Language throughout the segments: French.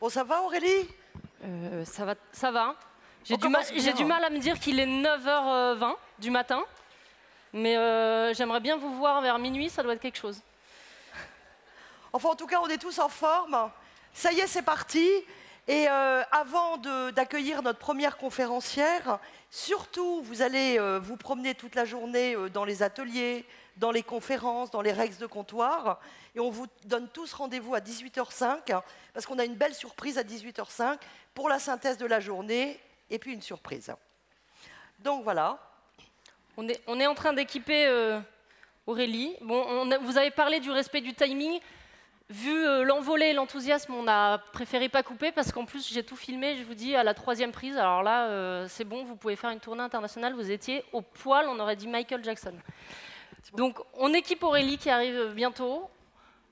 Bon, ça va Aurélie? Ça va. J'ai du mal à me dire qu'il est 9h20 du matin, mais j'aimerais bien vous voir vers minuit, ça doit être quelque chose. Enfin, en tout cas, on est tous en forme. Ça y est, c'est parti. Et avant d'accueillir notre première conférencière, surtout, vous allez vous promener toute la journée dans les ateliers, dans les conférences, dans les Rex de comptoir. Et on vous donne tous rendez-vous à 18h05, parce qu'on a une belle surprise à 18h05 pour la synthèse de la journée, et puis une surprise. Donc voilà. On est en train d'équiper Aurélie. Bon, vous avez parlé du respect du timing. Vu l'envolée et l'enthousiasme, on a préféré pas couper parce qu'en plus j'ai tout filmé, je vous dis, à la 3e prise. Alors là, c'est bon, vous pouvez faire une tournée internationale, vous étiez au poil, on aurait dit Michael Jackson. Donc on équipe Aurélie qui arrive bientôt.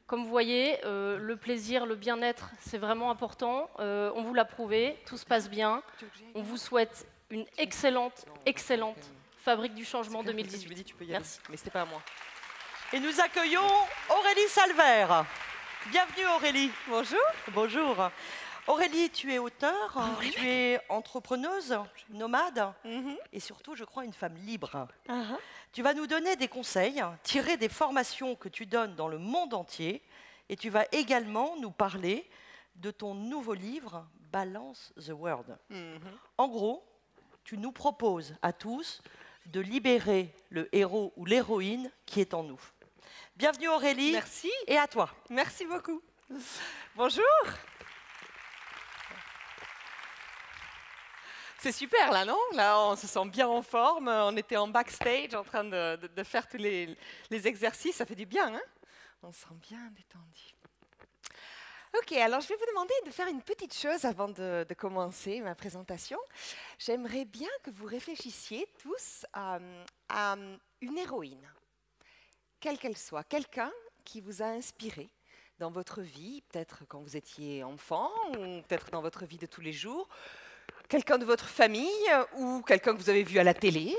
Comme vous voyez, le plaisir, le bien-être, c'est vraiment important. On vous l'a prouvé, tout se passe bien. On vous souhaite une excellente Fabrique du Changement 2018. Merci. Mais c'était pas à moi. Et nous accueillons Aurélie Salvert. Bienvenue Aurélie. Bonjour. Bonjour. Aurélie, tu es auteure, tu es entrepreneuse, nomade et surtout, je crois, une femme libre. Tu vas nous donner des conseils tirés des formations que tu donnes dans le monde entier et tu vas également nous parler de ton nouveau livre, Balance the World. En gros, tu nous proposes à tous de libérer le héros ou l'héroïne qui est en nous. Bienvenue Aurélie. Merci. Et à toi. Merci beaucoup. Bonjour. C'est super là, non? Là, on se sent bien en forme. On était en backstage en train de faire tous les exercices. Ça fait du bien, hein? On se sent bien détendu. Ok, alors je vais vous demander de faire une petite chose avant de commencer ma présentation. J'aimerais bien que vous réfléchissiez tous à une héroïne, quelle qu'elle soit, quelqu'un qui vous a inspiré dans votre vie, peut-être quand vous étiez enfant ou peut-être dans votre vie de tous les jours, quelqu'un de votre famille ou quelqu'un que vous avez vu à la télé,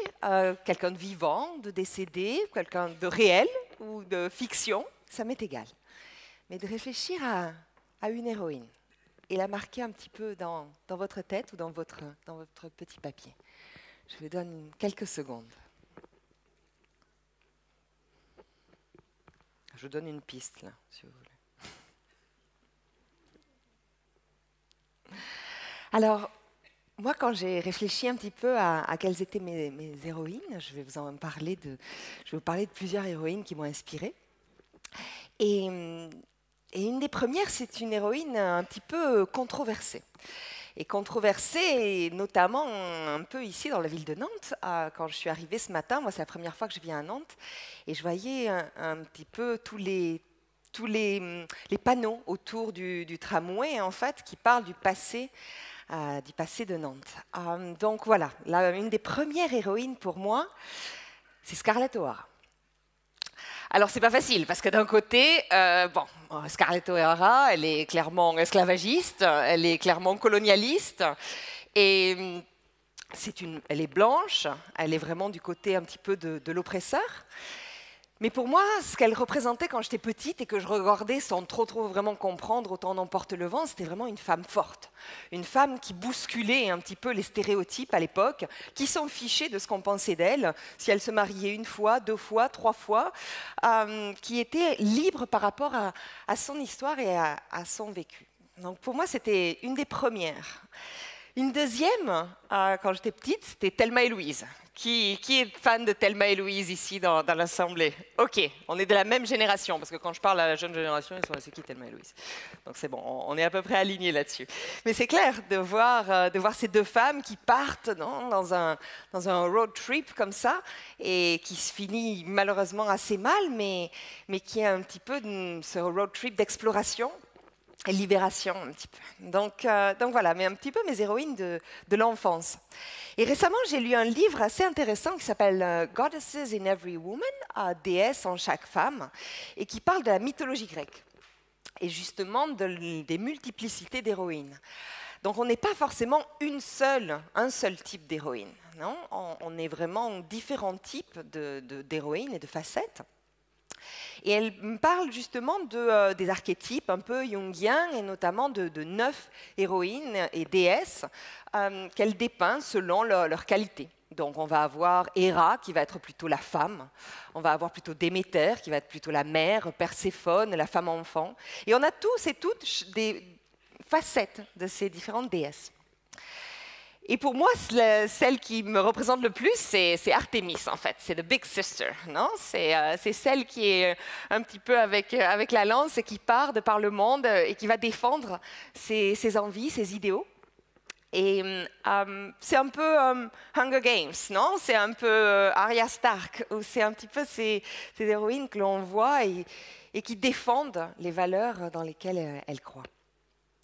quelqu'un de vivant, de décédé, quelqu'un de réel ou de fiction, ça m'est égal. Mais de réfléchir à une héroïne et la marquer un petit peu dans votre tête ou dans votre petit papier. Je vous donne quelques secondes. Je vous donne une piste, là, si vous voulez. Alors, moi, quand j'ai réfléchi un petit peu à quelles étaient mes héroïnes, je vais vous parler de plusieurs héroïnes qui m'ont inspirée. Et une des premières, c'est une héroïne un petit peu controversée. Et controversée, notamment un peu ici dans la ville de Nantes. Quand je suis arrivée ce matin, moi c'est la première fois que je viens à Nantes, et je voyais un petit peu tous les panneaux autour du tramway, en fait, qui parlent du passé de Nantes. Donc voilà, une des premières héroïnes pour moi, c'est Scarlett O'Hara. Alors, c'est pas facile, parce que d'un côté, Scarlett O'Hara, elle est clairement esclavagiste, elle est clairement colonialiste, et elle est blanche, elle est vraiment du côté un petit peu de l'oppresseur. Mais pour moi, ce qu'elle représentait quand j'étais petite et que je regardais sans trop vraiment comprendre, autant n'emporte le vent, c'était vraiment une femme forte. Une femme qui bousculait un petit peu les stéréotypes à l'époque, qui s'en fichait de ce qu'on pensait d'elle, si elle se mariait une fois, 2 fois, 3 fois, qui était libre par rapport à son histoire et à son vécu. Donc pour moi, c'était une des premières. Une deuxième, quand j'étais petite, c'était Thelma et Louise. Qui est fan de Thelma et Louise ici dans l'Assemblée? Ok, on est de la même génération, parce que quand je parle à la jeune génération, ils sont c'est qui Thelma et Louise? Donc c'est bon, on est à peu près alignés là-dessus. Mais c'est clair de voir ces deux femmes qui partent dans un road trip comme ça, et qui se finit malheureusement assez mal, mais qui est un petit peu ce road trip d'exploration et libération un petit peu. Donc voilà, mais un petit peu mes héroïnes de l'enfance. Et récemment, j'ai lu un livre assez intéressant qui s'appelle Goddesses in Every Woman, déesse en chaque femme, et qui parle de la mythologie grecque, et justement des multiplicités d'héroïnes. Donc on n'est pas forcément un seul type d'héroïne, non? On est vraiment différents types d'héroïnes et de facettes. Et elle me parle justement des archétypes un peu jungiens, et notamment de 9 héroïnes et déesses qu'elle dépeint selon leur qualité. Donc on va avoir Héra qui va être plutôt la femme, on va avoir plutôt Déméter qui va être plutôt la mère, Perséphone, la femme enfant. Et on a tous et toutes des facettes de ces différentes déesses. Et pour moi, celle qui me représente le plus, c'est Artémis, en fait. C'est the big sister, non? C'est celle qui est un petit peu avec la lance et qui part de par le monde et qui va défendre ses envies, ses idéaux. Et c'est un peu Hunger Games, non? C'est un peu Arya Stark, ou c'est un petit peu ces héroïnes que l'on voit et qui défendent les valeurs dans lesquelles elles croient.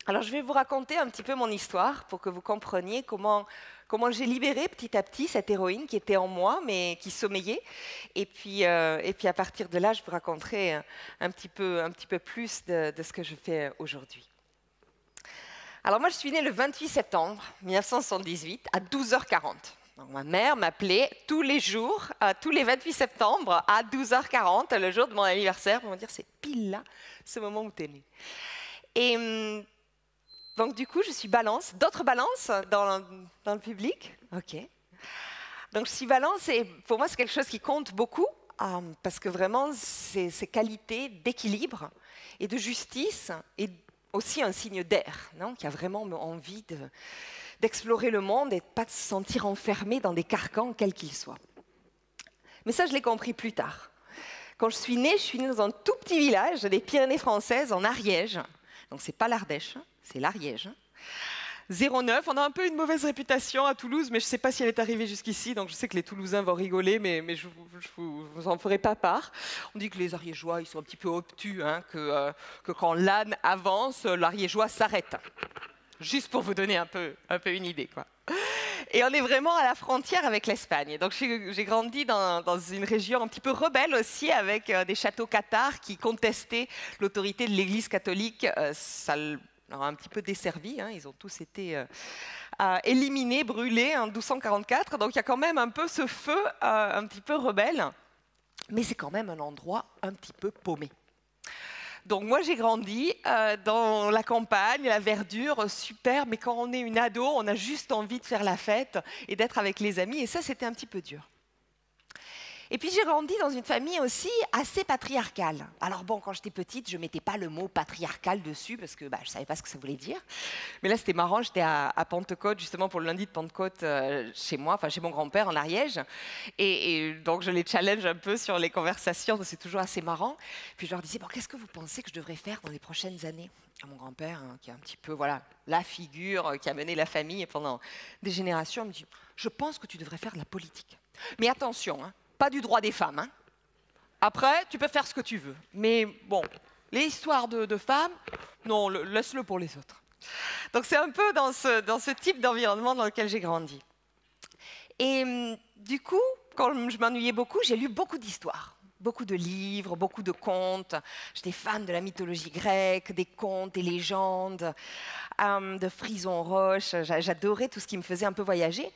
Alors, je vais vous raconter un petit peu mon histoire pour que vous compreniez comment j'ai libéré petit à petit cette héroïne qui était en moi, mais qui sommeillait. Et puis à partir de là, je vous raconterai un petit peu plus de ce que je fais aujourd'hui. Alors, moi, je suis née le 28 septembre 1978 à 12h40. Donc, ma mère m'appelait tous les jours, tous les 28 septembre à 12h40, le jour de mon anniversaire, pour me dire c'est pile là, ce moment où tu es née. Et donc, du coup, je suis balance. D'autres balances dans le public? OK. Donc, je suis balance et pour moi, c'est quelque chose qui compte beaucoup parce que vraiment, ces qualités d'équilibre et de justice et aussi un signe d'air, qui a vraiment envie d'explorer le monde et de ne pas se sentir enfermé dans des carcans, quels qu'ils soient. Mais ça, je l'ai compris plus tard. Quand je suis née dans un tout petit village des Pyrénées françaises, en Ariège. Donc, ce n'est pas l'Ardèche, c'est l'Ariège. 09, on a un peu une mauvaise réputation à Toulouse, mais je ne sais pas si elle est arrivée jusqu'ici, donc je sais que les Toulousains vont rigoler, mais je ne vous en ferai pas part. On dit que les Ariégeois, ils sont un petit peu obtus, que quand l'âne avance, l'Ariégeois s'arrête. Juste pour vous donner un peu une idée, quoi. Et on est vraiment à la frontière avec l'Espagne. Donc j'ai grandi dans une région un petit peu rebelle aussi, avec des châteaux cathares qui contestaient l'autorité de l'Église catholique. Ça leur a un petit peu desservi. Ils ont tous été éliminés, brûlés en 1244. Donc il y a quand même un peu ce feu un petit peu rebelle. Mais c'est quand même un endroit un petit peu paumé. Donc moi j'ai grandi dans la campagne, la verdure, super, mais quand on est une ado, on a juste envie de faire la fête et d'être avec les amis, et ça c'était un petit peu dur. Et puis j'ai grandi dans une famille aussi assez patriarcale. Alors bon, quand j'étais petite, je ne mettais pas le mot patriarcal dessus parce que je ne savais pas ce que ça voulait dire. Mais là c'était marrant, j'étais à Pentecôte, justement pour le lundi de Pentecôte chez moi, enfin chez mon grand-père en Ariège. Et donc je les challenge un peu sur les conversations, c'est toujours assez marrant. Puis je leur disais, bon, qu'est-ce que vous pensez que je devrais faire dans les prochaines années? À mon grand-père, qui est un petit peu la figure qui a mené la famille pendant des générations, me dit, je pense que tu devrais faire de la politique. Mais attention, pas du droit des femmes. Après, tu peux faire ce que tu veux. Mais bon, les histoires de femmes, non, laisse-le pour les autres. Donc c'est un peu dans ce type d'environnement dans lequel j'ai grandi. Et du coup, quand je m'ennuyais beaucoup, j'ai lu beaucoup d'histoires. Beaucoup de livres, beaucoup de contes. J'étais fan de la mythologie grecque, des contes, des légendes, de Frison Roche. J'adorais tout ce qui me faisait un peu voyager.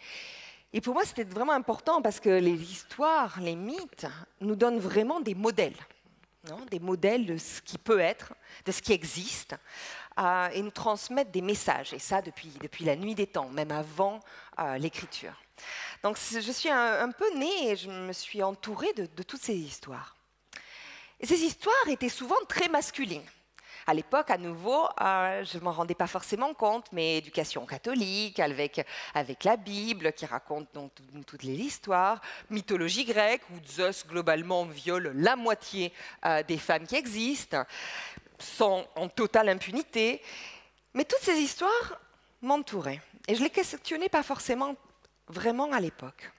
Et pour moi, c'était vraiment important parce que les histoires, les mythes, nous donnent vraiment des modèles. Des modèles de ce qui peut être, de ce qui existe, et nous transmettent des messages. Et ça, depuis la nuit des temps, même avant l'écriture. Donc, je suis un peu née et je me suis entourée de toutes ces histoires. Et ces histoires étaient souvent très masculines. À l'époque, à nouveau, je ne m'en rendais pas forcément compte, mais éducation catholique, avec la Bible, qui raconte donc toutes les histoires, mythologie grecque, où Zeus, globalement, viole la moitié des femmes qui existent, en totale impunité. Mais toutes ces histoires m'entouraient. Et je ne les questionnais pas forcément vraiment à l'époque.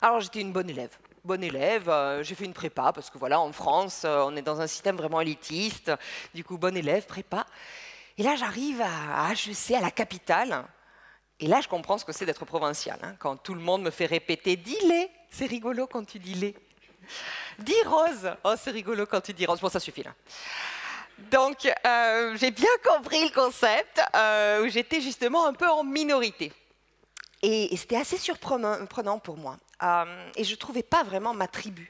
Alors, j'étais une bonne élève. J'ai fait une prépa parce que voilà, en France, on est dans un système vraiment élitiste. Du coup, bonne élève, prépa. Et là, j'arrive à HEC, à la capitale. Et là, je comprends ce que c'est d'être provincial. Quand tout le monde me fait répéter « dis-les », c'est rigolo quand tu dis « les ». « Dis Rose », oh, c'est rigolo quand tu dis Rose. Bon, ça suffit là. Donc, j'ai bien compris le concept, où j'étais justement un peu en minorité. Et c'était assez surprenant pour moi. Et je ne trouvais pas vraiment ma tribu.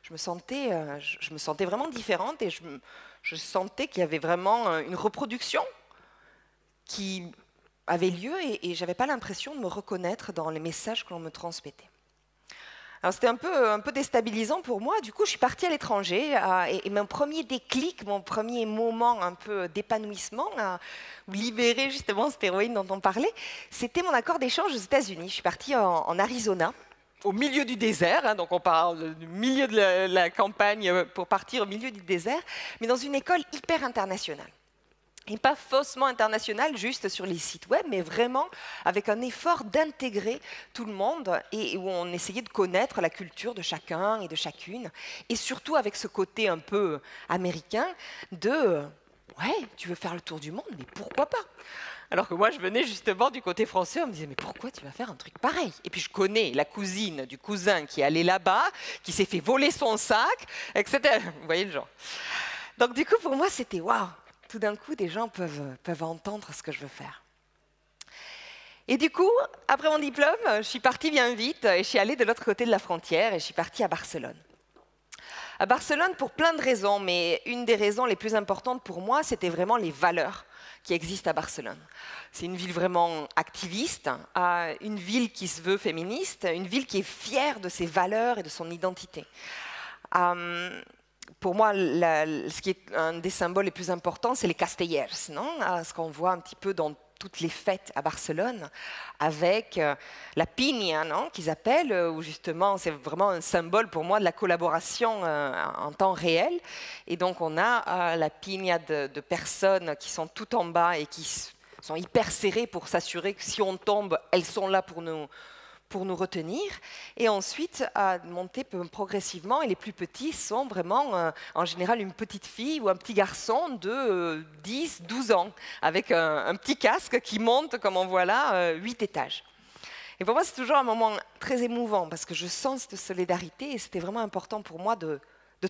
je me sentais vraiment différente et je sentais qu'il y avait vraiment une reproduction qui avait lieu et je n'avais pas l'impression de me reconnaître dans les messages que l'on me transmettait. Alors c'était un peu déstabilisant pour moi. Du coup, je suis partie à l'étranger et mon premier déclic, mon premier moment un peu d'épanouissement, où libérer justement cette héroïne dont on parlait, c'était mon accord d'échange aux États-Unis. Je suis partie en Arizona, au milieu du désert, hein, donc on parle du milieu de la campagne pour partir au milieu du désert, mais dans une école hyper internationale. Et pas faussement international, juste sur les sites web, mais vraiment avec un effort d'intégrer tout le monde et où on essayait de connaître la culture de chacun et de chacune. Et surtout avec ce côté un peu américain de « ouais, tu veux faire le tour du monde, mais pourquoi pas ?» Alors que moi, je venais justement du côté français, on me disait « mais pourquoi tu vas faire un truc pareil ?» Et puis je connais la cousine du cousin qui est allé là-bas, qui s'est fait voler son sac, etc. Vous voyez le genre. Donc du coup, pour moi, c'était « waouh !» Tout d'un coup, des gens peuvent entendre ce que je veux faire. Et du coup, après mon diplôme, je suis partie bien vite et je suis allée de l'autre côté de la frontière et je suis partie à Barcelone. À Barcelone pour plein de raisons, mais une des raisons les plus importantes pour moi, c'était vraiment les valeurs qui existent à Barcelone. C'est une ville vraiment activiste, une ville qui se veut féministe, une ville qui est fière de ses valeurs et de son identité. Pour moi, ce qui est un des symboles les plus importants, c'est les castellers, non? Ce qu'on voit un petit peu dans toutes les fêtes à Barcelone, avec la piña, non? Qu'ils appellent, où justement, c'est vraiment un symbole pour moi de la collaboration en temps réel. Et donc, on a la piña de personnes qui sont tout en bas et qui sont hyper serrées pour s'assurer que si on tombe, elles sont là pour nous retenir, et ensuite à monter progressivement, et les plus petits sont vraiment en général une petite fille ou un petit garçon de 10, 12 ans, avec un petit casque qui monte, comme on voit là, 8 étages. Et pour moi, c'est toujours un moment très émouvant, parce que je sens cette solidarité, et c'était vraiment important pour moi de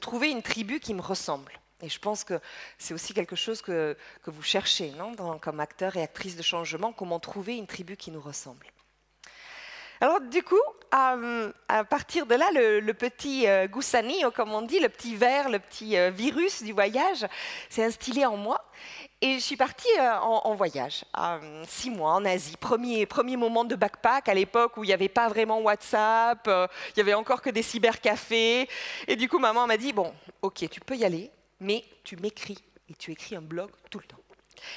trouver une tribu qui me ressemble. Et je pense que c'est aussi quelque chose que vous cherchez, non, comme acteur et actrice de changement, comment trouver une tribu qui nous ressemble. Alors du coup, à partir de là, le petit gusanillo, comme on dit, le petit ver, le petit virus du voyage, s'est instillé en moi. Et je suis partie en voyage, 6 mois en Asie. Premier moment de backpack à l'époque où il n'y avait pas vraiment WhatsApp, il n'y avait encore que des cybercafés. Et du coup, maman m'a dit, bon, ok, tu peux y aller, mais tu m'écris. Et tu écris un blog tout le temps.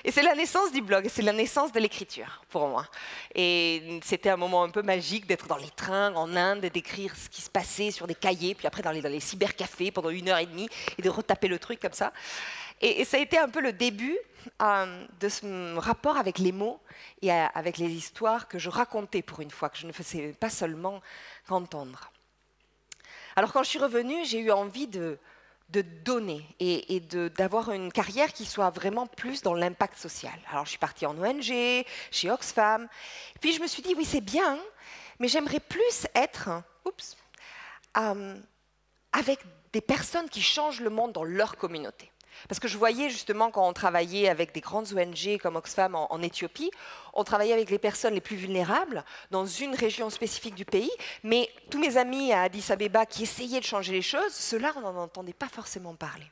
Et c'est la naissance du blog, c'est la naissance de l'écriture pour moi. Et c'était un moment un peu magique d'être dans les trains en Inde, d'écrire ce qui se passait sur des cahiers, puis après dans les cybercafés pendant 1h30 et de retaper le truc comme ça. Et ça a été un peu le début de ce rapport avec les mots et avec les histoires que je racontais pour une fois, que je ne faisais pas seulement qu'entendre. Alors quand je suis revenue, j'ai eu envie de donner et d'avoir une carrière qui soit vraiment plus dans l'impact social. Alors, je suis partie en ONG, chez Oxfam. Puis, je me suis dit, oui, c'est bien, mais j'aimerais plus être avec des personnes qui changent le monde dans leur communauté. Parce que je voyais justement quand on travaillait avec des grandes ONG comme Oxfam en Éthiopie, on travaillait avec les personnes les plus vulnérables dans une région spécifique du pays, mais tous mes amis à Addis Abeba qui essayaient de changer les choses, ceux-là, on n'en entendait pas forcément parler.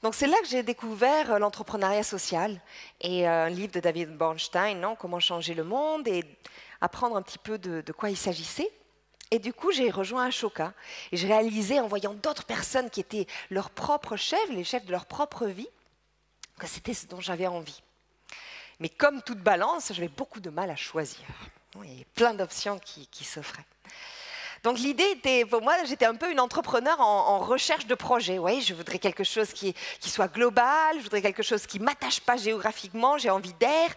Donc c'est là que j'ai découvert l'entrepreneuriat social et un livre de David Bornstein, non, Comment changer le monde, et apprendre un petit peu de quoi il s'agissait. Et du coup, j'ai rejoint Ashoka et j'ai réalisé, en voyant d'autres personnes qui étaient leurs propres chefs, les chefs de leur propre vie, que c'était ce dont j'avais envie. Mais comme toute balance, j'avais beaucoup de mal à choisir. Il y avait plein d'options qui s'offraient. Donc l'idée était, pour moi, j'étais un peu une entrepreneur en recherche de projets. Oui, je voudrais quelque chose qui soit global, je voudrais quelque chose qui ne m'attache pas géographiquement, j'ai envie d'air,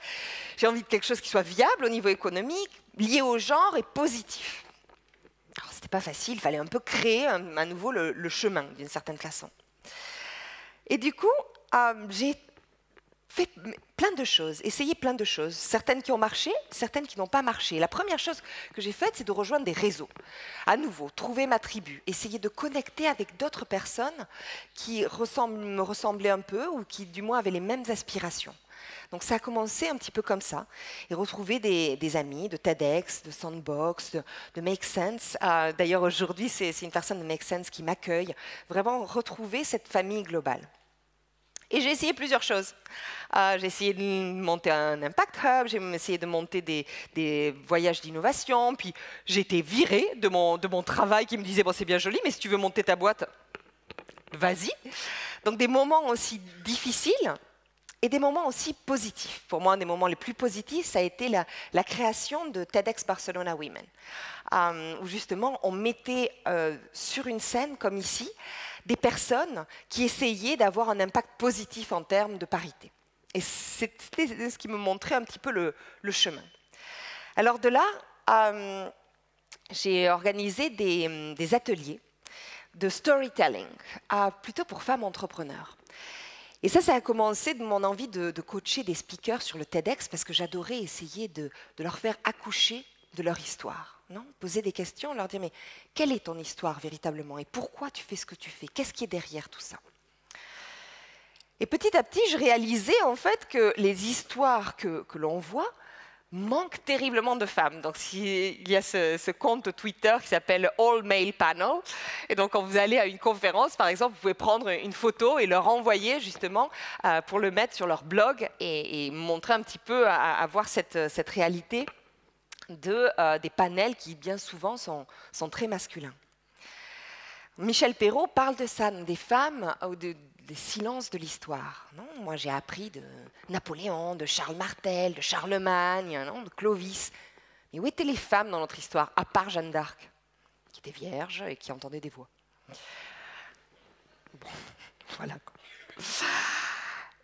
j'ai envie de quelque chose qui soit viable au niveau économique, lié au genre et positif. Alors, c'était pas facile, il fallait un peu créer à nouveau le chemin, d'une certaine façon. Et du coup, j'ai fait plein de choses, essayé plein de choses, certaines qui ont marché, certaines qui n'ont pas marché. La première chose que j'ai faite, c'est de rejoindre des réseaux. À nouveau, trouver ma tribu, essayer de connecter avec d'autres personnes qui me ressemblaient un peu ou qui, du moins, avaient les mêmes aspirations. Donc ça a commencé un petit peu comme ça, et retrouver des amis de TEDx, de Sandbox, de Make Sense. D'ailleurs, aujourd'hui, c'est une personne de Make Sense qui m'accueille. Vraiment retrouver cette famille globale. Et j'ai essayé plusieurs choses. J'ai essayé de monter un Impact Hub, j'ai essayé de monter des voyages d'innovation, puis j'ai été virée de mon travail qui me disait « bon, c'est bien joli, mais si tu veux monter ta boîte, vas-y ». Donc des moments aussi difficiles et des moments aussi positifs. Pour moi, un des moments les plus positifs, ça a été la création de TEDx Barcelona Women, où justement on mettait sur une scène comme ici des personnes qui essayaient d'avoir un impact positif en termes de parité. Et c'était ce qui me montrait un petit peu le chemin. Alors de là, j'ai organisé des ateliers de storytelling, plutôt pour femmes entrepreneurs. Et ça a commencé de mon envie de coacher des speakers sur le TEDx, parce que j'adorais essayer de leur faire accoucher de leur histoire. Non, poser des questions, leur dire, mais quelle est ton histoire véritablement et pourquoi tu fais ce que tu fais? Qu'est-ce qui est derrière tout ça? Et petit à petit, je réalisais en fait que les histoires que l'on voit manquent terriblement de femmes. Donc il y a ce compte Twitter qui s'appelle All Male Panel. Et donc quand vous allez à une conférence, par exemple, vous pouvez prendre une photo et leur envoyer justement pour le mettre sur leur blog et montrer un petit peu à voir cette réalité des panels qui, bien souvent, sont très masculins. Michel Perrault parle de ça, des femmes, ou des silences de l'histoire. Moi, j'ai appris de Napoléon, de Charles Martel, de Charlemagne, de Clovis. Mais où étaient les femmes dans notre histoire, à part Jeanne d'Arc, qui était vierge et qui entendait des voix? Bon, voilà.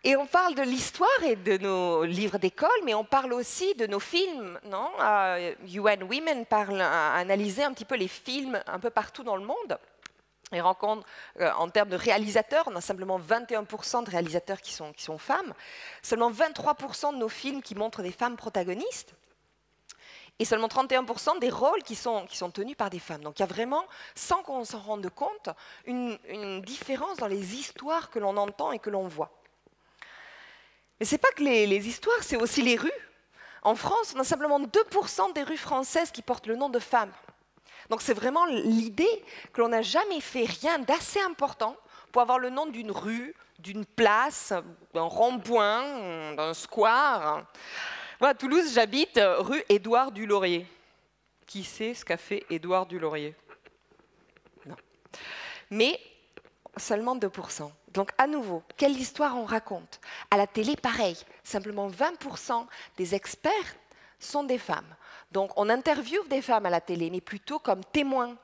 Et on parle de l'histoire et de nos livres d'école, mais on parle aussi de nos films. Non, UN Women a analysé un petit peu les films un peu partout dans le monde. Et rencontre, en termes de réalisateurs, on a simplement 21% de réalisateurs qui sont femmes, seulement 23% de nos films qui montrent des femmes protagonistes, et seulement 31% des rôles qui sont tenus par des femmes. Donc il y a vraiment, sans qu'on s'en rende compte, une différence dans les histoires que l'on entend et que l'on voit. Mais ce n'est pas que les histoires, c'est aussi les rues. En France, on a simplement 2% des rues françaises qui portent le nom de femmes. Donc c'est vraiment l'idée que l'on n'a jamais fait rien d'assez important pour avoir le nom d'une rue, d'une place, d'un rond-point, d'un square. Moi, à Toulouse, j'habite rue Édouard du Laurier. Qui sait ce qu'a fait Édouard du Laurier? Non. Mais seulement 2%. Donc, à nouveau, quelle histoire on raconte? À la télé, pareil. Simplement 20% des experts sont des femmes. Donc, on interviewe des femmes à la télé, mais plutôt comme témoins.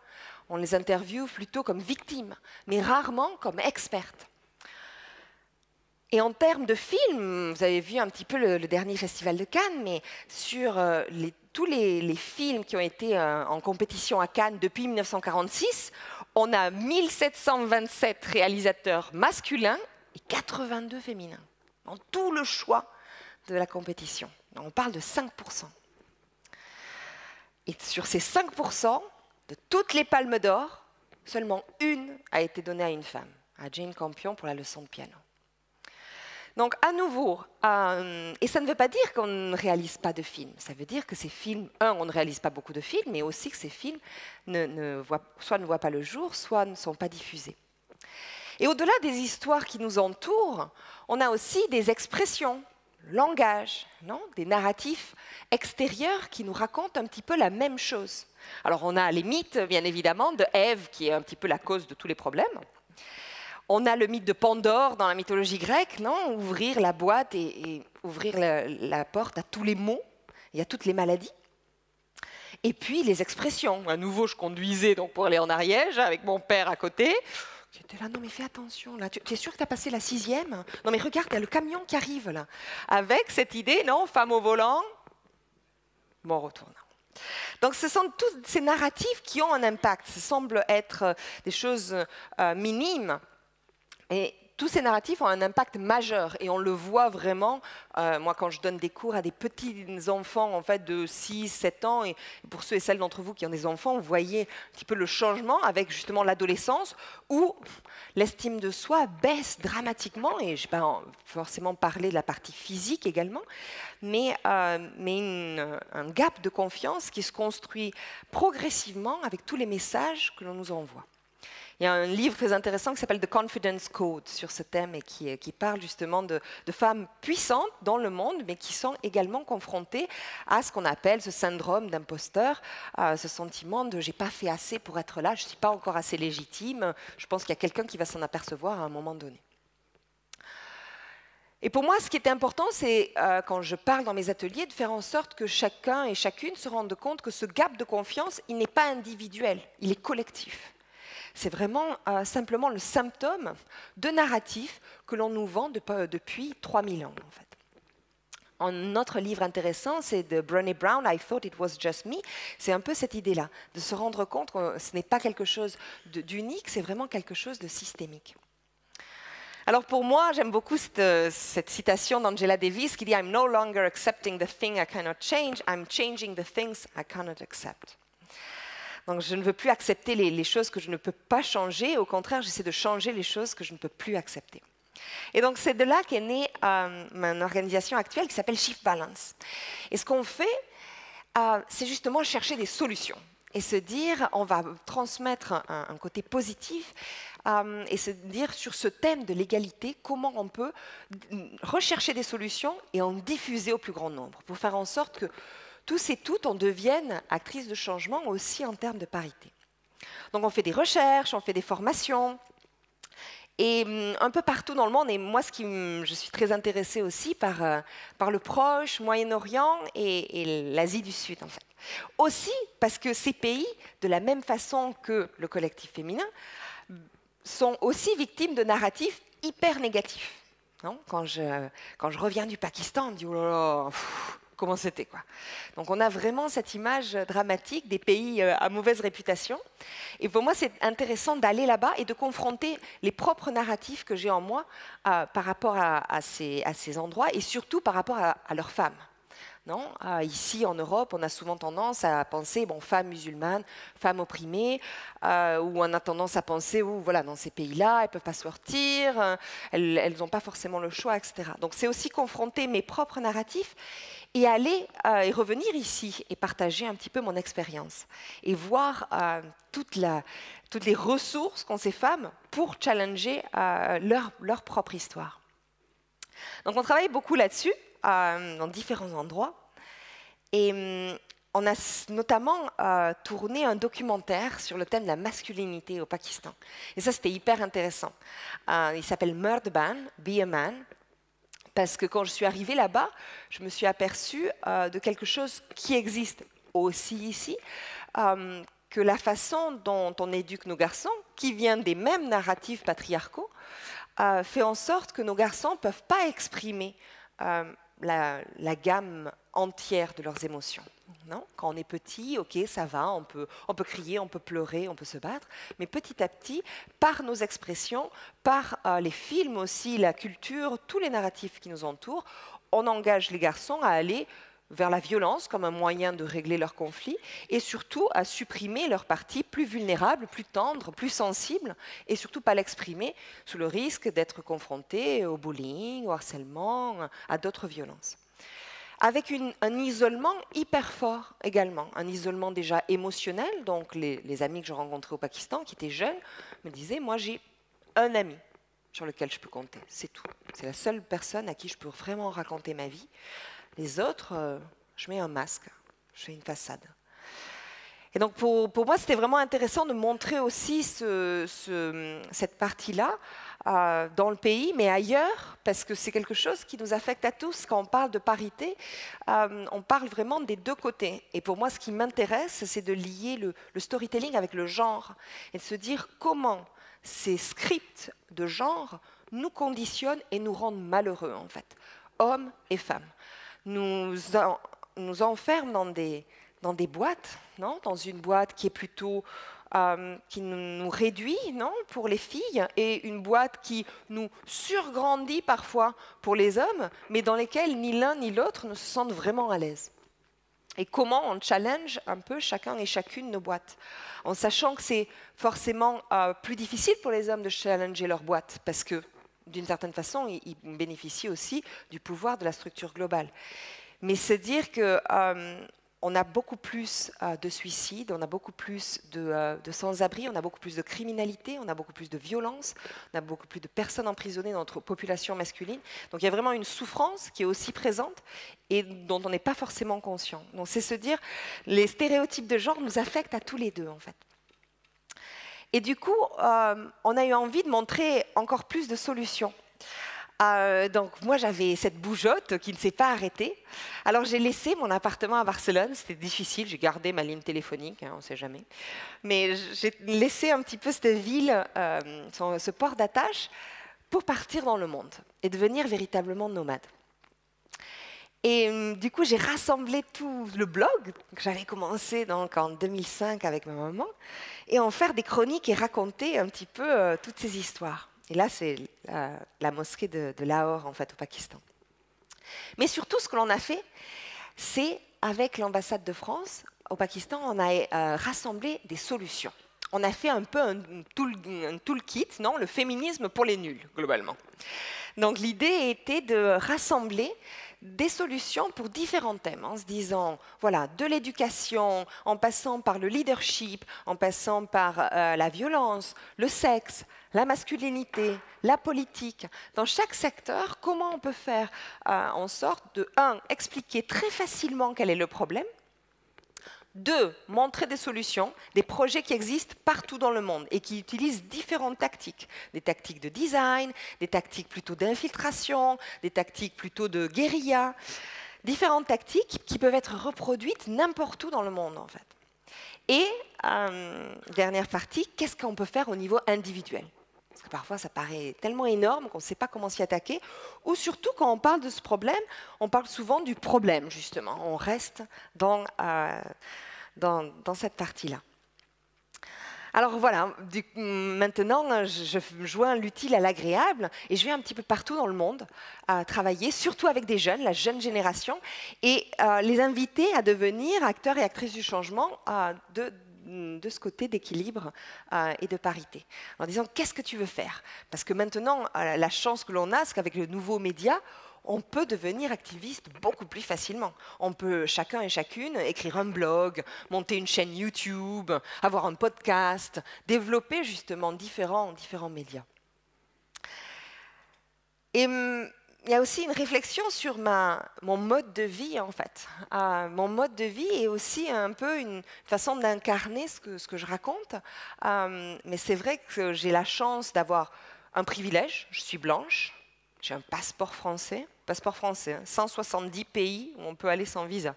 On les interviewe plutôt comme victimes, mais rarement comme expertes. Et en termes de films, vous avez vu un petit peu le dernier Festival de Cannes, mais sur tous les films qui ont été en compétition à Cannes depuis 1946, on a 1727 réalisateurs masculins et 82 féminins, dans tout le choix de la compétition. On parle de 5%. Et sur ces 5%, de toutes les palmes d'or, seulement une a été donnée à une femme, à Jane Campion pour la leçon de piano. Donc, à nouveau, et ça ne veut pas dire qu'on ne réalise pas de films. Ça veut dire que ces films, on ne réalise pas beaucoup de films, mais aussi que ces films soit ne voient pas le jour, soit ne sont pas diffusés. Et au-delà des histoires qui nous entourent, on a aussi des expressions, langage, des narratifs extérieurs qui nous racontent un petit peu la même chose. Alors, on a les mythes, bien évidemment, de Ève, qui est un petit peu la cause de tous les problèmes. On a le mythe de Pandore dans la mythologie grecque, ouvrir la boîte et ouvrir la porte à tous les maux et à toutes les maladies. Et puis les expressions. À nouveau, je conduisais donc pour aller en Ariège avec mon père à côté. Qui était là, non mais fais attention, là. Tu es sûr que tu as passé la 6e? Non mais regarde, il y a le camion qui arrive là. Avec cette idée, femme au volant, bon, retourne. Donc ce sont tous ces narratifs qui ont un impact. Ça semble être des choses minimes. Et tous ces narratifs ont un impact majeur et on le voit vraiment. Moi, quand je donne des cours à des petits enfants en fait, de 6, 7 ans, et pour ceux et celles d'entre vous qui ont des enfants, vous voyez un petit peu le changement avec justement l'adolescence où l'estime de soi baisse dramatiquement. Et je ne vais pas forcément parler de la partie physique également, mais un gap de confiance qui se construit progressivement avec tous les messages que l'on nous envoie. Il y a un livre très intéressant qui s'appelle The Confidence Code sur ce thème et qui parle justement de femmes puissantes dans le monde, mais qui sont également confrontées à ce qu'on appelle ce syndrome d'imposteur, ce sentiment de « j'ai pas fait assez pour être là, je ne suis pas encore assez légitime ». Je pense qu'il y a quelqu'un qui va s'en apercevoir à un moment donné. Et pour moi, ce qui est important, c'est, quand je parle dans mes ateliers, de faire en sorte que chacun et chacune se rende compte que ce gap de confiance, il n'est pas individuel, il est collectif. C'est vraiment simplement le symptôme de narratifs que l'on nous vend depuis 3000 ans. En fait. Un autre livre intéressant, c'est de Brené Brown, I Thought It Was Just Me. C'est un peu cette idée-là, de se rendre compte que ce n'est pas quelque chose d'unique, c'est vraiment quelque chose de systémique. Alors pour moi, j'aime beaucoup cette citation d'Angela Davis qui dit « I'm no longer accepting the thing I cannot change, I'm changing the things I cannot accept ». Donc je ne veux plus accepter les choses que je ne peux pas changer, au contraire, j'essaie de changer les choses que je ne peux plus accepter. Et donc c'est de là qu'est née mon organisation actuelle qui s'appelle Shift Balance. Et ce qu'on fait, c'est justement chercher des solutions et se dire, on va transmettre un côté positif et se dire sur ce thème de l'égalité, comment on peut rechercher des solutions et en diffuser au plus grand nombre pour faire en sorte que tous et toutes, on devienne actrices de changement aussi en termes de parité. Donc on fait des recherches, on fait des formations, et un peu partout dans le monde, et moi je suis très intéressée aussi par le Proche, Moyen-Orient et l'Asie du Sud en fait. Aussi parce que ces pays, de la même façon que le collectif féminin, sont aussi victimes de narratifs hyper négatifs. Non, quand je reviens du Pakistan, on me dit « oh là là ». Comment c'était quoi. Donc on a vraiment cette image dramatique des pays à mauvaise réputation. Et pour moi, c'est intéressant d'aller là-bas et de confronter les propres narratifs que j'ai en moi par rapport à ces endroits et surtout par rapport à leurs femmes. Non, ici, en Europe, on a souvent tendance à penser, bon, femmes musulmanes, femmes opprimées, ou on a tendance à penser, voilà, dans ces pays-là, elles ne peuvent pas sortir, elles n'ont pas forcément le choix, etc. Donc c'est aussi confronter mes propres narratifs et aller et revenir ici et partager un petit peu mon expérience et voir toutes les ressources qu'ont ces femmes pour challenger leur propre histoire. Donc on travaille beaucoup là-dessus, dans différents endroits. Et on a notamment tourné un documentaire sur le thème de la masculinité au Pakistan. Et ça, c'était hyper intéressant. Il s'appelle Merd Ban, Be a Man. Parce que quand je suis arrivée là-bas, je me suis aperçue de quelque chose qui existe aussi ici, que la façon dont on éduque nos garçons, qui vient des mêmes narratifs patriarcaux, fait en sorte que nos garçons ne peuvent pas exprimer la gamme entière de leurs émotions. Non, quand on est petit, ok, ça va, on peut crier, on peut pleurer, on peut se battre, mais petit à petit, par nos expressions, par les films aussi, la culture, tous les narratifs qui nous entourent, on engage les garçons à aller vers la violence comme un moyen de régler leurs conflits et surtout à supprimer leurs parties plus vulnérables, plus tendres, plus sensibles et surtout pas l'exprimer sous le risque d'être confrontés au bullying, au harcèlement, à d'autres violences. Avec un isolement hyper fort également, un isolement déjà émotionnel. Donc les amis que je rencontrais au Pakistan, qui étaient jeunes, me disaient, moi j'ai un ami sur lequel je peux compter, c'est tout. C'est la seule personne à qui je peux vraiment raconter ma vie. Les autres, je mets un masque, je fais une façade. Et donc pour moi, c'était vraiment intéressant de montrer aussi cette partie-là dans le pays, mais ailleurs, parce que c'est quelque chose qui nous affecte à tous. Quand on parle de parité, on parle vraiment des deux côtés. Et pour moi, ce qui m'intéresse, c'est de lier le storytelling avec le genre et de se dire comment ces scripts de genre nous conditionnent et nous rendent malheureux, en fait, hommes et femmes. Nous enferment dans des boîtes, non, dans une boîte qui est plutôt qui nous réduit, non, pour les filles, et une boîte qui nous surgrandit parfois pour les hommes, mais dans lesquelles ni l'un ni l'autre ne se sentent vraiment à l'aise. Et comment on challenge un peu chacun et chacune nos boîtes, en sachant que c'est forcément plus difficile pour les hommes de challenger leur boîte, parce que d'une certaine façon, ils bénéficient aussi du pouvoir de la structure globale. Mais c'est dire que on a beaucoup plus de suicides, on a beaucoup plus de sans-abri, on a beaucoup plus de criminalité, on a beaucoup plus de violence, on a beaucoup plus de personnes emprisonnées dans notre population masculine. Donc il y a vraiment une souffrance qui est aussi présente et dont on n'est pas forcément conscient. Donc c'est se dire, les stéréotypes de genre nous affectent à tous les deux en fait. Et du coup, on a eu envie de montrer encore plus de solutions. Donc moi j'avais cette bougeotte qui ne s'est pas arrêtée. Alors j'ai laissé mon appartement à Barcelone, c'était difficile, j'ai gardé ma ligne téléphonique, hein, on ne sait jamais. Mais j'ai laissé un petit peu cette ville, ce port d'attache, pour partir dans le monde et devenir véritablement nomade. Et du coup j'ai rassemblé tout le blog que j'avais commencé donc, en 2005 avec ma maman et en faire des chroniques et raconter un petit peu toutes ces histoires. Et là, c'est la mosquée de Lahore, en fait, au Pakistan. Mais surtout, ce que l'on a fait, c'est, avec l'ambassade de France au Pakistan, on a rassemblé des solutions. On a fait un peu un toolkit, non, le féminisme pour les nuls, globalement. Donc, l'idée était de rassembler des solutions pour différents thèmes, en se disant, voilà, de l'éducation, en passant par le leadership, en passant par la violence, le sexe, la masculinité, la politique. Dans chaque secteur, comment on peut faire en sorte de, 1, expliquer très facilement quel est le problème, 2, montrer des solutions, des projets qui existent partout dans le monde et qui utilisent différentes tactiques. Des tactiques de design, des tactiques plutôt d'infiltration, des tactiques plutôt de guérilla. Différentes tactiques qui peuvent être reproduites n'importe où dans le monde, en fait. Et, dernière partie, qu'est-ce qu'on peut faire au niveau individuel ? Parce que parfois, ça paraît tellement énorme qu'on ne sait pas comment s'y attaquer. Ou surtout, quand on parle de ce problème, on parle souvent du problème, justement. On reste dans cette partie-là. Alors voilà, maintenant, je joins l'utile à l'agréable et je vais un petit peu partout dans le monde travailler, surtout avec des jeunes, la jeune génération, et les inviter à devenir acteurs et actrices du changement de ce côté d'équilibre et de parité. En disant, qu'est-ce que tu veux faire? Parce que maintenant, la chance que l'on a, c'est qu'avec le nouveau média, on peut devenir activiste beaucoup plus facilement. On peut, chacun et chacune, écrire un blog, monter une chaîne YouTube, avoir un podcast, développer justement différents médias. Et il y a aussi une réflexion sur mon mode de vie, en fait. Mon mode de vie est aussi un peu une façon d'incarner ce que je raconte. Mais c'est vrai que j'ai la chance d'avoir un privilège. Je suis blanche, j'ai un passeport français, 170 pays où on peut aller sans visa.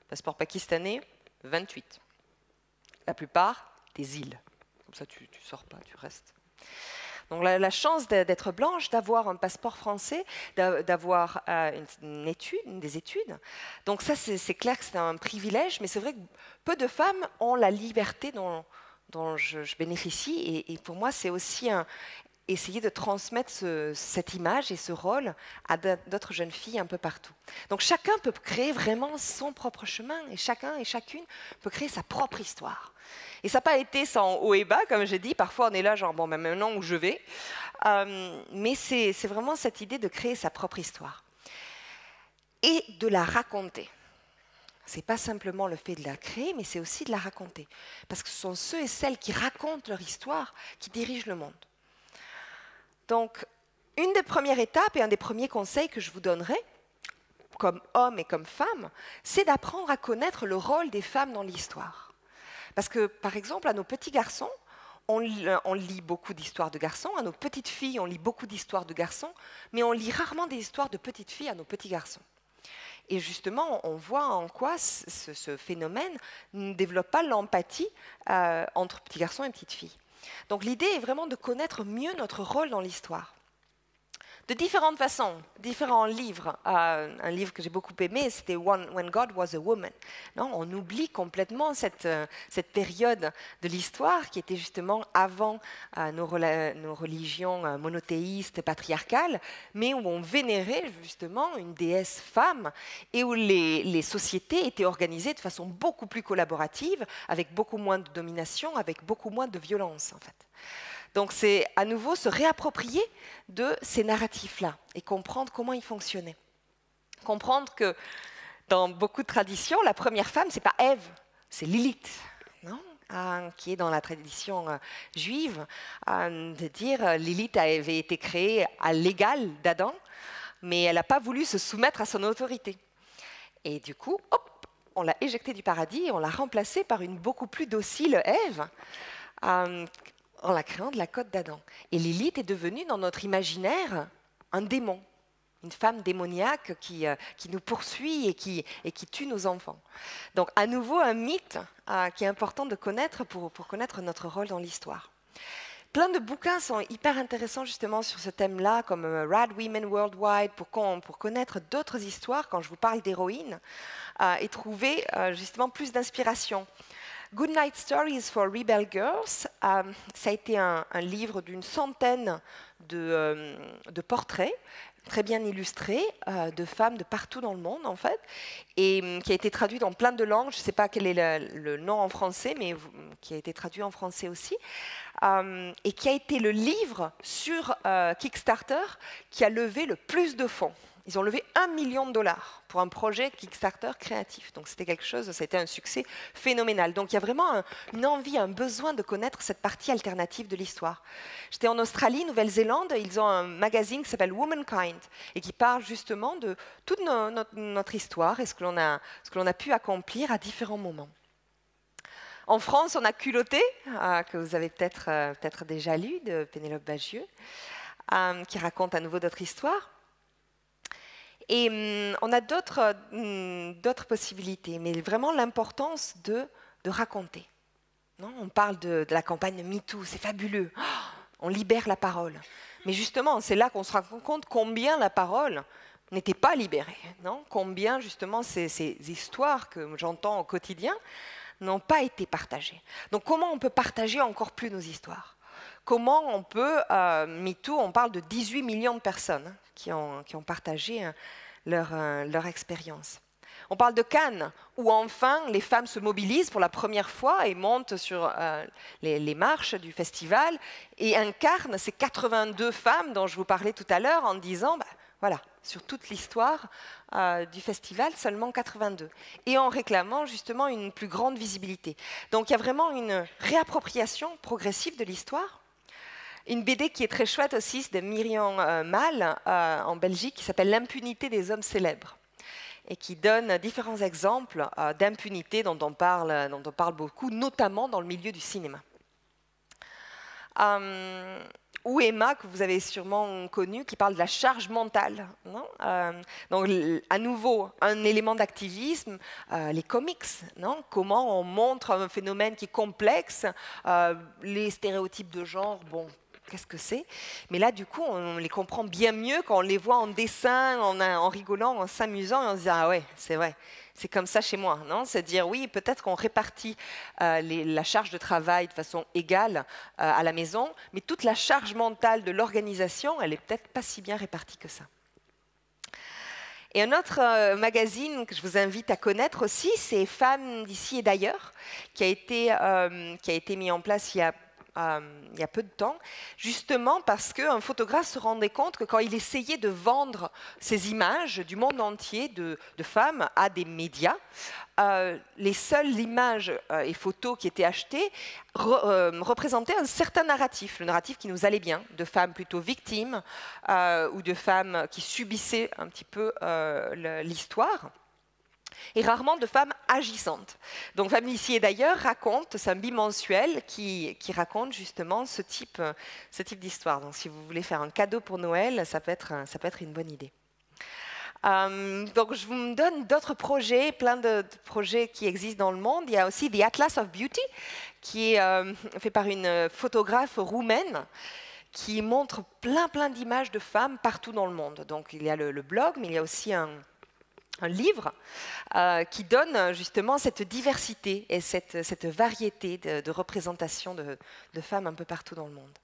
Passeport pakistanais, 28. La plupart, des îles. Comme ça, tu ne sors pas, tu restes. Donc la chance d'être blanche, d'avoir un passeport français, d'avoir des études. Donc ça, c'est clair que c'est un privilège, mais c'est vrai que peu de femmes ont la liberté dont je bénéficie. Et pour moi, c'est aussi essayer de transmettre cette image et ce rôle à d'autres jeunes filles un peu partout. Donc chacun peut créer vraiment son propre chemin, et chacun et chacune peut créer sa propre histoire. Et ça n'a pas été sans haut et bas, comme j'ai dit. Parfois, on est là, genre, bon, ben maintenant où je vais. Mais c'est vraiment cette idée de créer sa propre histoire. Et de la raconter. Ce n'est pas simplement le fait de la créer, mais c'est aussi de la raconter. Parce que ce sont ceux et celles qui racontent leur histoire qui dirigent le monde. Donc, une des premières étapes et un des premiers conseils que je vous donnerai, comme homme et comme femme, c'est d'apprendre à connaître le rôle des femmes dans l'histoire. Parce que, par exemple, à nos petits garçons, on lit beaucoup d'histoires de garçons, à nos petites filles, on lit beaucoup d'histoires de garçons, mais on lit rarement des histoires de petites filles à nos petits garçons. Et justement, on voit en quoi ce phénomène ne développe pas l'empathie entre petits garçons et petites filles. Donc l'idée est vraiment de connaître mieux notre rôle dans l'histoire. de différentes façons, différents livres. Un livre que j'ai beaucoup aimé, c'était When God Was a Woman. Non, on oublie complètement cette période de l'histoire qui était justement avant nos religions monothéistes, patriarcales, mais où on vénérait justement une déesse femme et où les sociétés étaient organisées de façon beaucoup plus collaborative, avec beaucoup moins de domination, avec beaucoup moins de violence en fait. Donc c'est à nouveau se réapproprier de ces narratifs-là et comprendre comment ils fonctionnaient. Comprendre que dans beaucoup de traditions, la première femme, ce n'est pas Ève, c'est Lilith, non qui est dans la tradition juive, de dire Lilith avait été créée à l'égal d'Adam, mais elle n'a pas voulu se soumettre à son autorité. Et du coup, hop, on l'a éjectée du paradis et on l'a remplacée par une beaucoup plus docile Ève, en la créant de la côte d'Adam. Et Lilith est devenue, dans notre imaginaire, un démon, une femme démoniaque qui nous poursuit et qui tue nos enfants. Donc, à nouveau, un mythe qui est important de connaître pour connaître notre rôle dans l'histoire. Plein de bouquins sont hyper intéressants justement sur ce thème-là, comme Rad Women Worldwide, pour connaître d'autres histoires, quand je vous parle d'héroïnes, et trouver justement plus d'inspiration. Good Night Stories for Rebel Girls, ça a été un livre d'une centaine de portraits, très bien illustrés, de femmes de partout dans le monde, en fait, et qui a été traduit dans plein de langues. Je ne sais pas quel est le nom en français, mais qui a été traduit en français aussi, et qui a été le livre sur Kickstarter qui a levé le plus de fonds. Ils ont levé $1 million pour un projet Kickstarter créatif. Donc c'était quelque chose, ça a été un succès phénoménal. Donc il y a vraiment une envie, un besoin de connaître cette partie alternative de l'histoire. J'étais en Australie, Nouvelle-Zélande, ils ont un magazine qui s'appelle Womankind et qui parle justement de toute notre histoire et ce que l'on a pu accomplir à différents moments. En France, on a Culotté, que vous avez peut-être déjà lu, de Pénélope Bagieux, qui raconte à nouveau d'autres histoires. Et on a d'autres possibilités, mais vraiment l'importance de raconter. Non, on parle de la campagne de MeToo, c'est fabuleux, on libère la parole. Mais justement, c'est là qu'on se rend compte combien la parole n'était pas libérée. Non, combien justement ces histoires que j'entends au quotidien n'ont pas été partagées. Donc comment on peut partager encore plus nos histoires? Comment on peut, MeToo, on parle de 18 millions de personnes qui ont partagé leur expérience. On parle de Cannes, où enfin les femmes se mobilisent pour la première fois et montent sur les marches du festival et incarnent ces 82 femmes dont je vous parlais tout à l'heure en disant, voilà, sur toute l'histoire du festival, seulement 82. Et en réclamant justement une plus grande visibilité. Donc il y a vraiment une réappropriation progressive de l'histoire. Une BD qui est très chouette aussi, c'est de Myriam Mal en Belgique, qui s'appelle L'impunité des hommes célèbres et qui donne différents exemples d'impunité dont on parle beaucoup, notamment dans le milieu du cinéma. Ou Emma, que vous avez sûrement connu, qui parle de la charge mentale. Non donc, à nouveau, un élément d'activisme, les comics. Non comment on montre un phénomène qui est complexe, les stéréotypes de genre, bon, qu'est-ce que c'est? Mais là, du coup, on les comprend bien mieux quand on les voit en dessin, en rigolant, en s'amusant, et on se dit, ah ouais, c'est vrai, c'est comme ça chez moi. C'est dire, oui, peut-être qu'on répartit la charge de travail de façon égale à la maison, mais toute la charge mentale de l'organisation, elle n'est peut-être pas si bien répartie que ça. Et un autre magazine que je vous invite à connaître aussi, c'est Femmes d'ici et d'ailleurs, qui a été mis en place il y a peu de temps, justement parce qu'un photographe se rendait compte que quand il essayait de vendre ces images du monde entier de femmes à des médias, les seules images et photos qui étaient achetées représentaient un certain narratif, le narratif qui nous allait bien, de femmes plutôt victimes ou de femmes qui subissaient un petit peu l'histoire. Et rarement de femmes agissantes. Donc Femmes d'ici et d'ailleurs raconte, c'est un bimensuel qui raconte justement ce type d'histoire. Donc si vous voulez faire un cadeau pour Noël, ça peut être une bonne idée. Donc je vous donne d'autres projets, plein de projets qui existent dans le monde. Il y a aussi The Atlas of Beauty, qui est fait par une photographe roumaine, qui montre plein d'images de femmes partout dans le monde. Donc il y a le blog, mais il y a aussi un livre qui donne justement cette diversité et cette variété de représentation de femmes un peu partout dans le monde.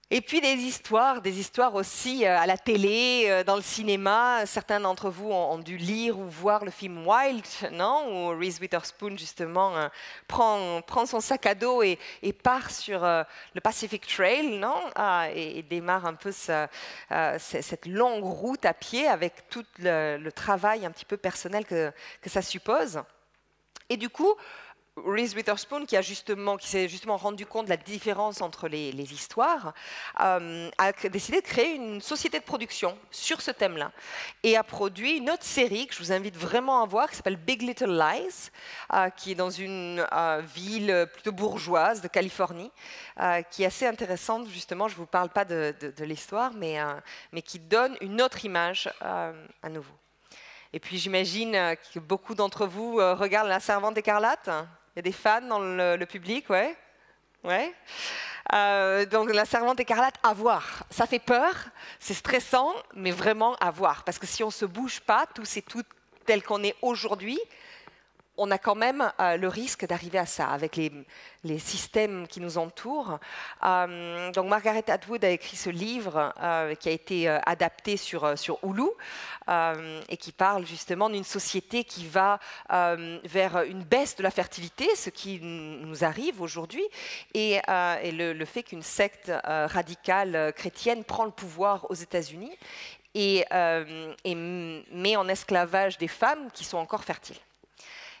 Et puis des histoires aussi à la télé, dans le cinéma. Certains d'entre vous ont dû lire ou voir le film Wild, non? Où Reese Witherspoon justement prend son sac à dos et part sur le Pacific Trail, non? Et démarre un peu cette longue route à pied avec tout le travail un petit peu personnel que ça suppose. Et du coup, Reese Witherspoon, qui s'est justement rendu compte de la différence entre les histoires, a décidé de créer une société de production sur ce thème-là et a produit une autre série que je vous invite vraiment à voir, qui s'appelle Big Little Lies, qui est dans une ville plutôt bourgeoise de Californie, qui est assez intéressante. Justement, je ne vous parle pas de l'histoire, mais qui donne une autre image à nouveau. Et puis j'imagine que beaucoup d'entre vous regardent La Servante écarlate. Il y a des fans dans le public, ouais. Donc La Servante écarlate, à voir. Ça fait peur, c'est stressant, mais vraiment à voir. Parce que si on ne se bouge pas, tous et toutes tels qu'on est aujourd'hui, on a quand même le risque d'arriver à ça, avec les systèmes qui nous entourent. Donc Margaret Atwood a écrit ce livre qui a été adapté sur Hulu et qui parle justement d'une société qui va vers une baisse de la fertilité, ce qui nous arrive aujourd'hui, et le fait qu'une secte radicale chrétienne prend le pouvoir aux États-Unis et met en esclavage des femmes qui sont encore fertiles.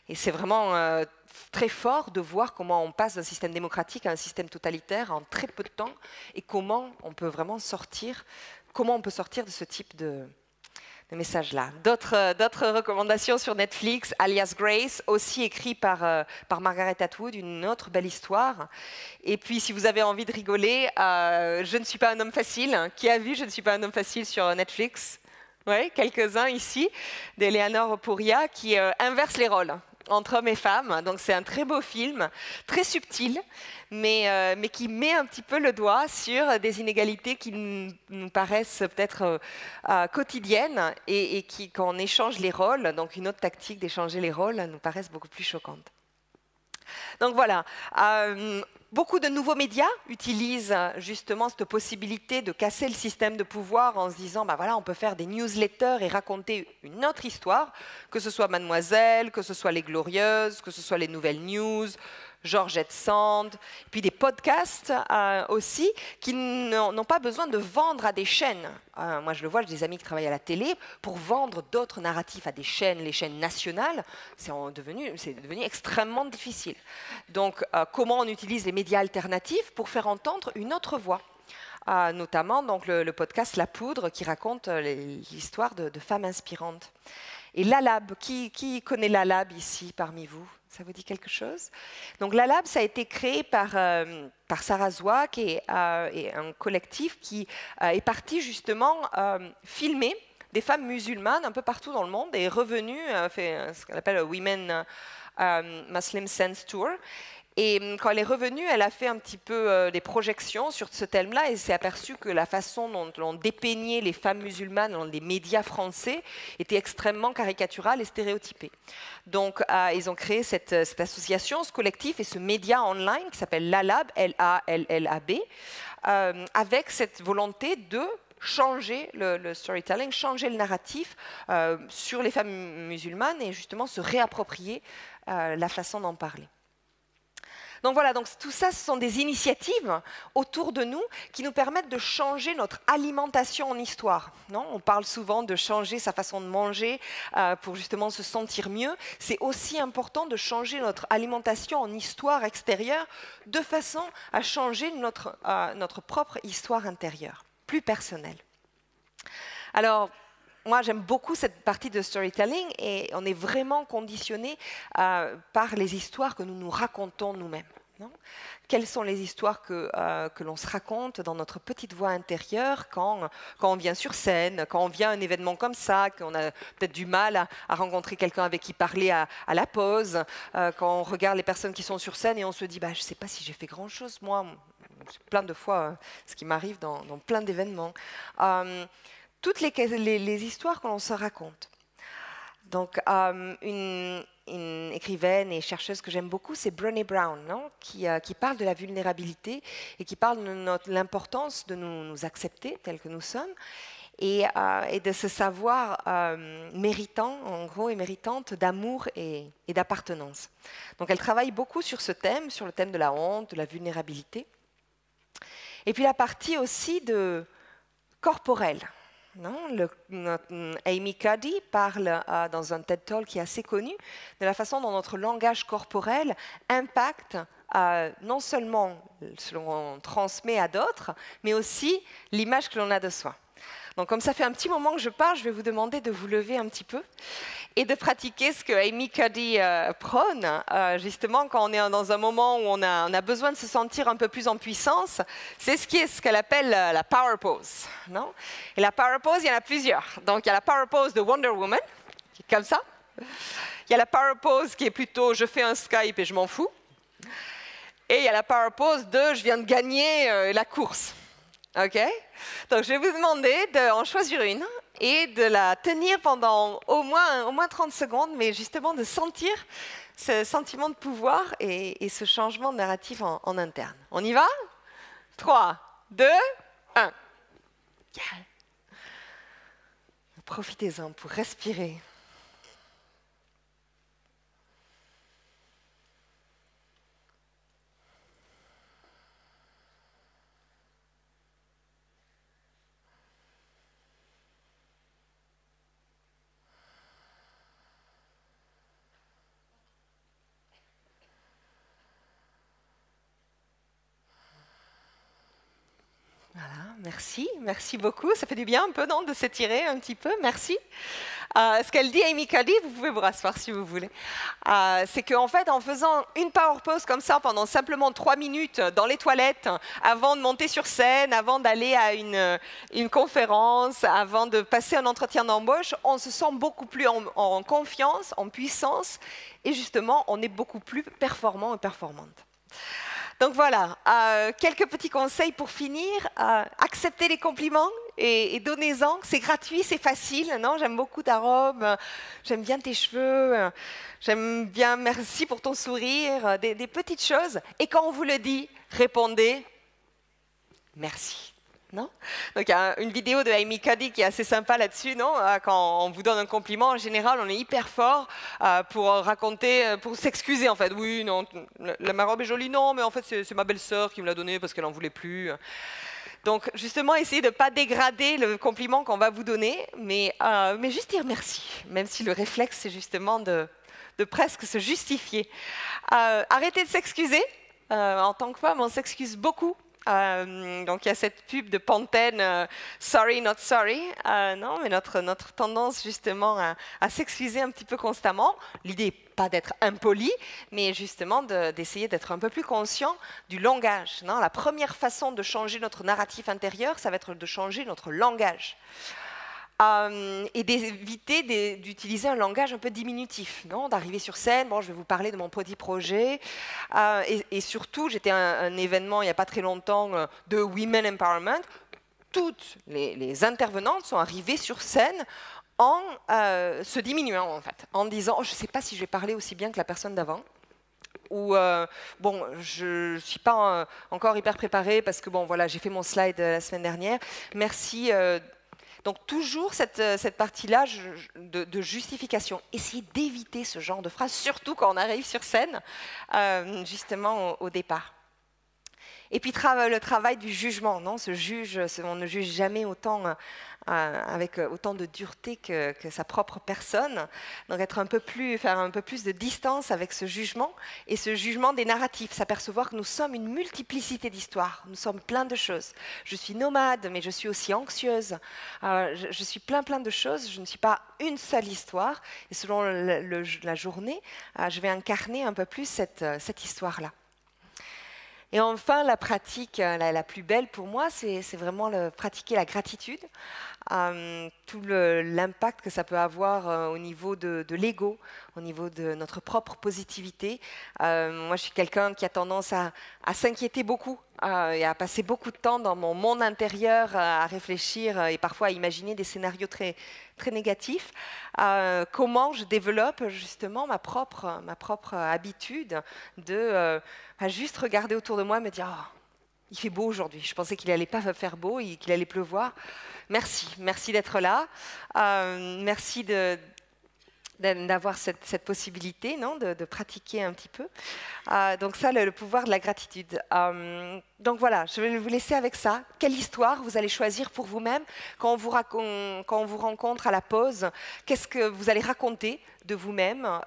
Et c'est vraiment très fort de voir comment on passe d'un système démocratique à un système totalitaire en très peu de temps et comment on peut vraiment sortir de ce type de message-là. D'autres recommandations sur Netflix, Alias Grace, aussi écrit par Margaret Atwood, une autre belle histoire. Et puis, si vous avez envie de rigoler, Je ne suis pas un homme facile. Qui a vu Je ne suis pas un homme facile sur Netflix? Oui, quelques-uns ici, d'Eleanor Pouria, qui inverse les rôles entre hommes et femmes. Donc c'est un très beau film, très subtil, mais qui met un petit peu le doigt sur des inégalités qui nous paraissent peut-être quotidiennes et qui, quand on échange les rôles, donc une autre tactique d'échanger les rôles, nous paraissent beaucoup plus choquantes. Donc voilà. Beaucoup de nouveaux médias utilisent justement cette possibilité de casser le système de pouvoir en se disant, voilà, on peut faire des newsletters et raconter une autre histoire, que ce soit Mademoiselle, que ce soit Les Glorieuses, que ce soit les Nouvelles News, Georgette Sand, puis des podcasts aussi, qui n'ont pas besoin de vendre à des chaînes. Moi, je le vois, j'ai des amis qui travaillent à la télé, pour vendre d'autres narratifs à des chaînes, les chaînes nationales, c'est devenu extrêmement difficile. Donc, comment on utilise les médias alternatifs pour faire entendre une autre voix, notamment donc, le podcast La Poudre, qui raconte l'histoire de femmes inspirantes. Et LaLab, qui connaît LaLab ici parmi vous? Ça vous dit quelque chose? Donc LaLab, ça a été créé par Sarah Zwack et un collectif qui est parti justement filmer des femmes musulmanes un peu partout dans le monde et est revenu, fait ce qu'on appelle Women Muslim Sense Tour. Et quand elle est revenue, elle a fait un petit peu des projections sur ce thème-là et s'est aperçue que la façon dont on dépeignait les femmes musulmanes dans les médias français était extrêmement caricaturale et stéréotypée. Donc, ils ont créé cette association, ce collectif et ce média online qui s'appelle LaLab, L-A-L-L-A-B, avec cette volonté de changer le storytelling, changer le narratif sur les femmes musulmanes et justement se réapproprier la façon d'en parler. Donc voilà, donc tout ça, ce sont des initiatives autour de nous qui nous permettent de changer notre alimentation en histoire. Non, on parle souvent de changer sa façon de manger pour justement se sentir mieux. C'est aussi important de changer notre alimentation en histoire extérieure de façon à changer notre propre histoire intérieure, plus personnelle. Alors, moi, j'aime beaucoup cette partie de storytelling et on est vraiment conditionné par les histoires que nous nous racontons nous-mêmes. Quelles sont les histoires que l'on se raconte dans notre petite voix intérieure quand on vient sur scène, quand on vient à un événement comme ça, qu'on a peut-être du mal à rencontrer quelqu'un avec qui parler à la pause, quand on regarde les personnes qui sont sur scène et on se dit je ne sais pas si j'ai fait grand-chose, moi. c'est plein de fois ce qui m'arrive dans plein d'événements. Toutes les histoires que l'on se raconte. Donc, une écrivaine et chercheuse que j'aime beaucoup, c'est Brené Brown, non, qui parle de la vulnérabilité et qui parle de l'importance de nous accepter tels que nous sommes et de se savoir méritant, en gros, et méritante d'amour et d'appartenance. Donc, elle travaille beaucoup sur ce thème, sur le thème de la honte, de la vulnérabilité. Et puis la partie aussi corporelle. Non, Amy Cuddy parle dans un TED Talk qui est assez connu de la façon dont notre langage corporel impacte non seulement ce que l'on transmet à d'autres, mais aussi l'image que l'on a de soi. Donc comme ça fait un petit moment que je parle, je vais vous demander de vous lever un petit peu et de pratiquer ce que Amy Cuddy prône, justement quand on est dans un moment où on a besoin de se sentir un peu plus en puissance. C'est ce qu'elle appelle la power pose. Non, et la power pose, il y en a plusieurs. Donc il y a la power pose de Wonder Woman, qui est comme ça. Il y a la power pose qui est plutôt je fais un Skype et je m'en fous. Et il y a la power pose de je viens de gagner la course. OK? Donc je vais vous demander d'en choisir une et de la tenir pendant au moins 30 secondes, mais justement de sentir ce sentiment de pouvoir et ce changement de narratif en interne. On y va? 3, 2, 1. Profitez-en pour respirer. Merci, merci beaucoup. Ça fait du bien un peu, non, de s'étirer un petit peu. Merci. Ce qu'elle dit, Amy Cuddy, vous pouvez vous rasseoir si vous voulez, c'est qu'en fait, en faisant une power pose comme ça pendant simplement 3 minutes dans les toilettes, avant de monter sur scène, avant d'aller à une conférence, avant de passer un entretien d'embauche, on se sent beaucoup plus en confiance, en puissance, et justement, on est beaucoup plus performant et performante. Donc voilà, quelques petits conseils pour finir. Acceptez les compliments et donnez-en. C'est gratuit, c'est facile. Non, j'aime beaucoup ta robe, j'aime bien tes cheveux, j'aime bien, merci pour ton sourire, des petites choses. Et quand on vous le dit, répondez merci. Non? Donc il y a une vidéo de Amy Cuddy qui est assez sympa là-dessus, non? Quand on vous donne un compliment, en général, on est hyper fort pour raconter, pour s'excuser en fait. Oui, non, ma robe est jolie, non, mais en fait c'est ma belle-sœur qui me l'a donnée parce qu'elle n'en voulait plus. Donc justement, essayez de ne pas dégrader le compliment qu'on va vous donner, mais juste dire merci, même si le réflexe c'est justement de presque se justifier. Arrêtez de s'excuser. En tant que femme, on s'excuse beaucoup. Donc il y a cette pub de Pantene, sorry not sorry, non, mais notre tendance justement à s'excuser un petit peu constamment. L'idée n'est pas d'être impoli, mais justement d'essayer d'être un peu plus conscient du langage. Non, la première façon de changer notre narratif intérieur, ça va être de changer notre langage. Et d'éviter d'utiliser un langage un peu diminutif, non, d'arriver sur scène, bon, je vais vous parler de mon petit projet, et surtout, j'étais à un événement il n'y a pas très longtemps de Women Empowerment, toutes les intervenantes sont arrivées sur scène en se diminuant, en fait, en disant oh, « je ne sais pas si je vais parler aussi bien que la personne d'avant ». Ou bon, je ne suis pas encore hyper préparée parce que bon, voilà, j'ai fait mon slide la semaine dernière, merci. Donc toujours cette partie-là de justification. Essayez d'éviter ce genre de phrase, surtout quand on arrive sur scène, justement au départ. Et puis le travail du jugement, non, on ne juge jamais autant, avec autant de dureté que sa propre personne. Donc faire un peu plus de distance avec ce jugement et ce jugement des narratifs, s'apercevoir que nous sommes une multiplicité d'histoires, nous sommes plein de choses. Je suis nomade, mais je suis aussi anxieuse. Je suis plein de choses, je ne suis pas une seule histoire. Et selon la journée, je vais incarner un peu plus cette histoire-là. Et enfin, la pratique la plus belle pour moi, c'est vraiment pratiquer la gratitude, tout l'impact que ça peut avoir au niveau de l'ego, au niveau de notre propre positivité. Moi, je suis quelqu'un qui a tendance à s'inquiéter beaucoup et à passer beaucoup de temps dans mon monde intérieur à réfléchir et parfois à imaginer des scénarios très, très négatifs, comment je développe justement ma propre habitude de juste regarder autour de moi et me dire oh, il fait beau aujourd'hui, je pensais qu'il n'allait pas faire beau, qu'il allait pleuvoir. Merci d'être là, merci d'avoir cette possibilité, non, de pratiquer un petit peu. Donc ça, le pouvoir de la gratitude. Donc voilà, je vais vous laisser avec ça. Quelle histoire vous allez choisir pour vous-même quand on vous rencontre à la pause? Qu'est-ce que vous allez raconter de vous-même?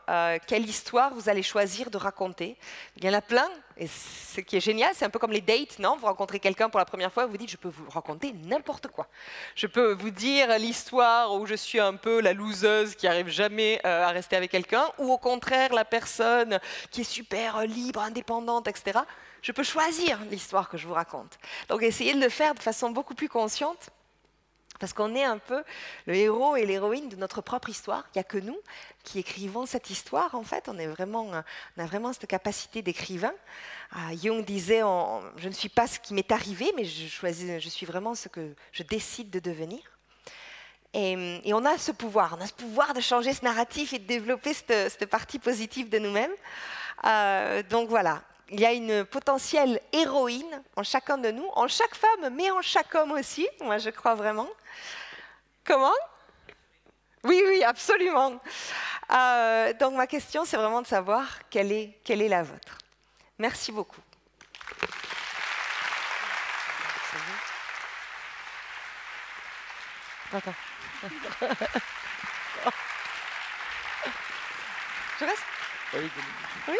Quelle histoire vous allez choisir de raconter? Il y en a plein, et ce qui est génial, c'est un peu comme les dates, non? Vous rencontrez quelqu'un pour la première fois, vous dites, je peux vous raconter n'importe quoi. Je peux vous dire l'histoire où je suis un peu la loseuse qui n'arrive jamais à rester avec quelqu'un, ou au contraire, la personne qui est super libre, indépendante, etc. Je peux choisir l'histoire que je vous raconte. Donc essayez de le faire de façon beaucoup plus consciente, parce qu'on est un peu le héros et l'héroïne de notre propre histoire. Il n'y a que nous qui écrivons cette histoire, en fait. On a vraiment cette capacité d'écrivain. Jung disait, je ne suis pas ce qui m'est arrivé, mais je suis vraiment ce que je décide de devenir. Et on a ce pouvoir de changer ce narratif et de développer cette partie positive de nous-mêmes. Donc voilà. Il y a une potentielle héroïne en chacun de nous, en chaque femme, mais en chaque homme aussi, moi je crois vraiment. Comment? Oui, absolument. Donc ma question, c'est vraiment de savoir quelle est la vôtre. Merci beaucoup. Attends. Je reste? Oui.